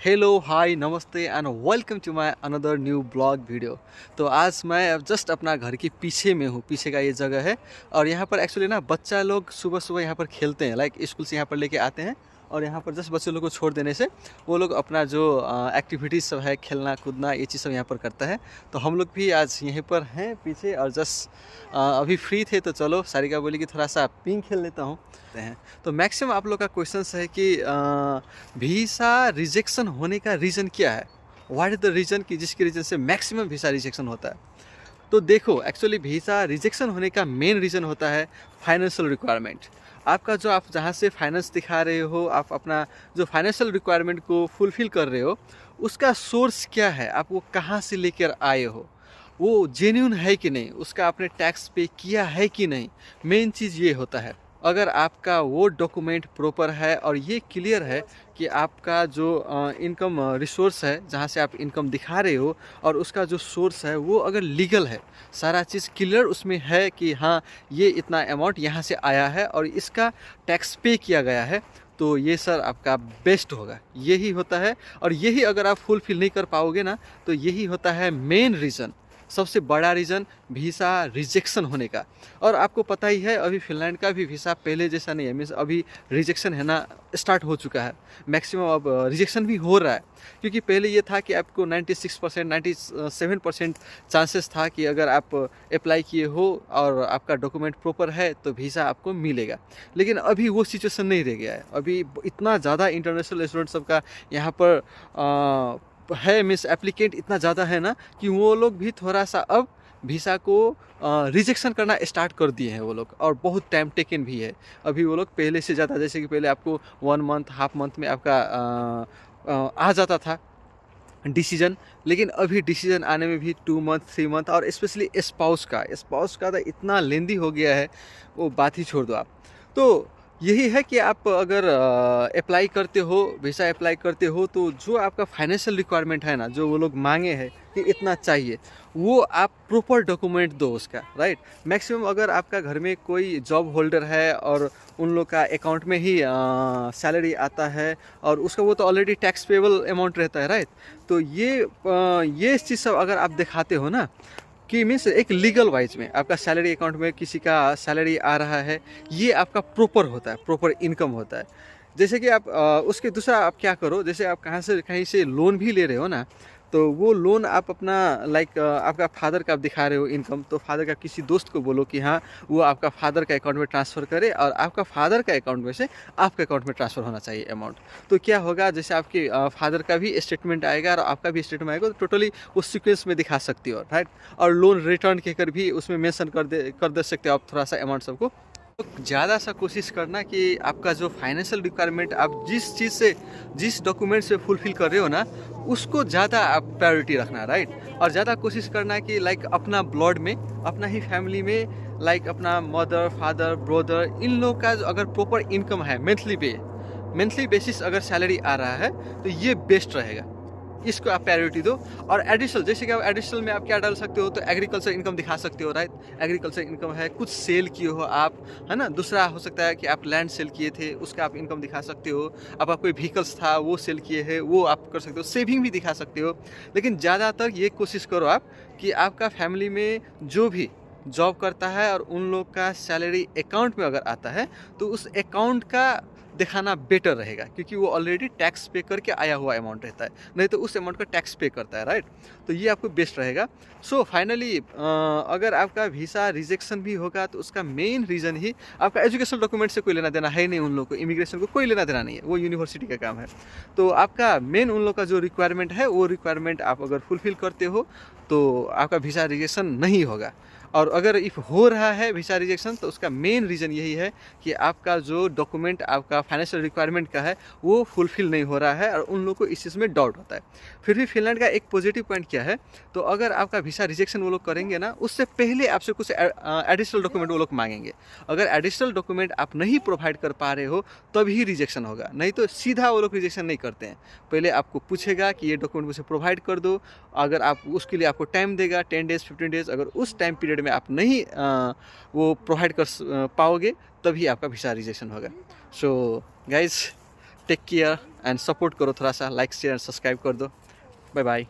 Hello hi नमस्ते and welcome to my another new blog video. तो आज मैं अब जस्ट अपना घर के पीछे में हूँ। पीछे का ये जगह है और यहाँ पर एक्चुअली ना बच्चा लोग सुबह सुबह यहाँ पर खेलते हैं। लाइक स्कूल से यहाँ पर लेके आते हैं और यहाँ पर जस्ट बच्चे लोग को छोड़ देने से वो लोग अपना जो एक्टिविटीज़ सब है, खेलना कूदना, ये चीज़ सब यहाँ पर करता है। तो हम लोग भी आज यहीं पर हैं पीछे और जस्ट अभी फ्री थे तो चलो सारिका बोली कि थोड़ा सा पिंग खेल लेता हूँ। तो मैक्सिमम आप लोग का क्वेश्चन है कि वीसा रिजेक्शन होने का रीज़न क्या है, व्हाट इज़ द रीज़न कि जिसके रीज़न से मैक्सिमम वीसा रिजेक्शन होता है। तो देखो एक्चुअली वीसा रिजेक्शन होने का मेन रीज़न होता है फाइनेंशियल रिक्वायरमेंट। आपका जो आप जहाँ से फाइनेंस दिखा रहे हो, आप अपना जो फाइनेंशियल रिक्वायरमेंट को फुलफ़िल कर रहे हो, उसका सोर्स क्या है, आप वो कहाँ से लेकर आए हो, वो जेन्युइन है कि नहीं, उसका आपने टैक्स पे किया है कि नहीं। मेन चीज़ ये होता है। अगर आपका वो डॉक्यूमेंट प्रॉपर है और ये क्लियर है कि आपका जो इनकम रिसोर्स है, जहाँ से आप इनकम दिखा रहे हो, और उसका जो सोर्स है वो अगर लीगल है, सारा चीज़ क्लियर उसमें है कि हाँ ये इतना अमाउंट यहाँ से आया है और इसका टैक्स पे किया गया है, तो ये सर आपका बेस्ट होगा। यही होता है और यही अगर आप फुलफिल नहीं कर पाओगे ना, तो यही होता है मेन रीज़न, सबसे बड़ा रीज़न वीसा रिजेक्शन होने का। और आपको पता ही है अभी फिनलैंड का भी वीसा पहले जैसा नहीं है, मीन्स अभी रिजेक्शन है ना स्टार्ट हो चुका है। मैक्सिमम अब रिजेक्शन भी हो रहा है, क्योंकि पहले ये था कि आपको 96% 97% चांसेस था कि अगर आप अप्लाई किए हो और आपका डॉक्यूमेंट प्रॉपर है तो वीसा आपको मिलेगा। लेकिन अभी वो सिचुएशन नहीं रह गया है। अभी इतना ज़्यादा इंटरनेशनल स्टूडेंट सबका यहाँ पर है, मिस एप्लीकेंट इतना ज़्यादा है ना कि वो लोग भी थोड़ा सा अब वीसा को रिजेक्शन करना स्टार्ट कर दिए हैं वो लोग, और बहुत टाइम टेकन भी है। अभी वो लोग पहले से ज़्यादा, जैसे कि पहले आपको 1 मंथ हाफ मंथ में आपका आ जाता था डिसीजन, लेकिन अभी डिसीजन आने में भी 2 मंथ 3 मंथ, और स्पेशली स्पाउस का तो इतना लेंदी हो गया है, वो बात ही छोड़ दो आप। तो यही है कि आप अगर अप्लाई करते हो, वीसा अप्लाई करते हो, तो जो आपका फाइनेंशियल रिक्वायरमेंट है ना, जो वो लोग मांगे हैं कि इतना चाहिए, वो आप प्रॉपर डॉक्यूमेंट दो उसका, राइट। मैक्सिमम अगर आपका घर में कोई जॉब होल्डर है और उन लोग का अकाउंट में ही सैलरी आता है और उसका वो तो ऑलरेडी टैक्स पेबल अमाउंट रहता है, राइट। तो ये चीज़ सब अगर आप दिखाते हो ना कि मीन्स एक लीगल वाइज में आपका सैलरी अकाउंट में किसी का सैलरी आ रहा है, ये आपका प्रॉपर होता है, प्रॉपर इनकम होता है। जैसे कि आप उसके दूसरा आप क्या करो, जैसे आप कहीं से लोन भी ले रहे हो ना, तो वो लोन आप अपना लाइक आपका फादर का आप दिखा रहे हो इनकम, तो फादर का किसी दोस्त को बोलो कि हाँ वो आपका फादर का अकाउंट में ट्रांसफ़र करे और आपका फादर का अकाउंट में से आपके अकाउंट में ट्रांसफ़र होना चाहिए अमाउंट। तो क्या होगा, जैसे आपके फादर का भी स्टेटमेंट आएगा और आपका भी स्टेटमेंट आएगा, तो टोटली उस सीक्वेंस में दिखा सकती हो, राइट। और लोन रिटर्न कहकर भी उसमें मेंशन कर दे सकते हो आप थोड़ा सा अमाउंट सबको। तो ज़्यादा सा कोशिश करना कि आपका जो फाइनेंशियल रिक्वायरमेंट आप जिस चीज़ से, जिस डॉक्यूमेंट से फुलफ़िल कर रहे हो ना, उसको ज़्यादा आप प्रायोरिटी रखना, राइट। और ज़्यादा कोशिश करना कि लाइक अपना ब्लड में, अपना ही फैमिली में, लाइक अपना मदर फादर ब्रदर, इन लोग का अगर प्रॉपर इनकम है, मंथली बेसिस अगर सैलरी आ रहा है, तो ये बेस्ट रहेगा, इसको आप प्रायोरिटी दो। और एडिशनल, जैसे कि आप एडिशनल में आप क्या डाल सकते हो, तो एग्रीकल्चर इनकम दिखा सकते हो, राइट। एग्रीकल्चर इनकम है, कुछ सेल किए हो आप, है ना। दूसरा हो सकता है कि आप लैंड सेल किए थे, उसका आप इनकम दिखा सकते हो। आपका कोई व्हीकल्स था वो सेल किए हैं, वो आप कर सकते हो। सेविंग भी दिखा सकते हो। लेकिन ज़्यादातर ये कोशिश करो आप कि आपका फैमिली में जो भी जॉब करता है और उन लोग का सैलरी अकाउंट में अगर आता है, तो उस अकाउंट का दिखाना बेटर रहेगा, क्योंकि वो ऑलरेडी टैक्स पे करके आया हुआ अमाउंट रहता है, नहीं तो उस अमाउंट का टैक्स पे करता है, राइट। तो ये आपको बेस्ट रहेगा। सो फाइनली अगर आपका वीसा रिजेक्शन भी होगा, तो उसका मेन रीज़न ही आपका एजुकेशनल डॉक्यूमेंट से कोई लेना देना है नहीं। उन लोग को इमिग्रेशन को कोई लेना देना नहीं है, वो यूनिवर्सिटी का काम है। तो आपका मेन उन लोग का जो रिक्वायरमेंट है, वो रिक्वायरमेंट आप अगर फुलफिल करते हो, तो आपका वीसा रिजेक्शन नहीं होगा। और अगर इफ़ हो रहा है वीसा रिजेक्शन, तो उसका मेन रीज़न यही है कि आपका जो डॉक्यूमेंट आपका फाइनेंशियल रिक्वायरमेंट का है, वो फुलफ़िल नहीं हो रहा है, और उन लोगों को इस चीज़ में डाउट होता है। फिर भी फिनलैंड का एक पॉजिटिव पॉइंट क्या है, तो अगर आपका वीसा रिजेक्शन वो लोग करेंगे ना, उससे पहले आपसे कुछ एडिशनल डॉक्यूमेंट वो लोग मांगेंगे। अगर एडिशनल डॉक्यूमेंट आप नहीं प्रोवाइड कर पा रहे हो, तभी रिजेक्शन होगा, नहीं तो सीधा वो लोग रिजेक्शन नहीं करते हैं। पहले आपको पूछेगा कि ये डॉक्यूमेंट मुझे प्रोवाइड कर दो। अगर आप उसके लिए आपको टाइम देगा 10 डेज़ 15 डेज़, अगर उस टाइम पीरियड में आप नहीं वो प्रोवाइड कर पाओगे, तभी आपका वीसा रिजेक्शन होगा। So guys, take care and support करो, थोड़ा सा लाइक शेयर एंड सब्सक्राइब कर दो। Bye bye.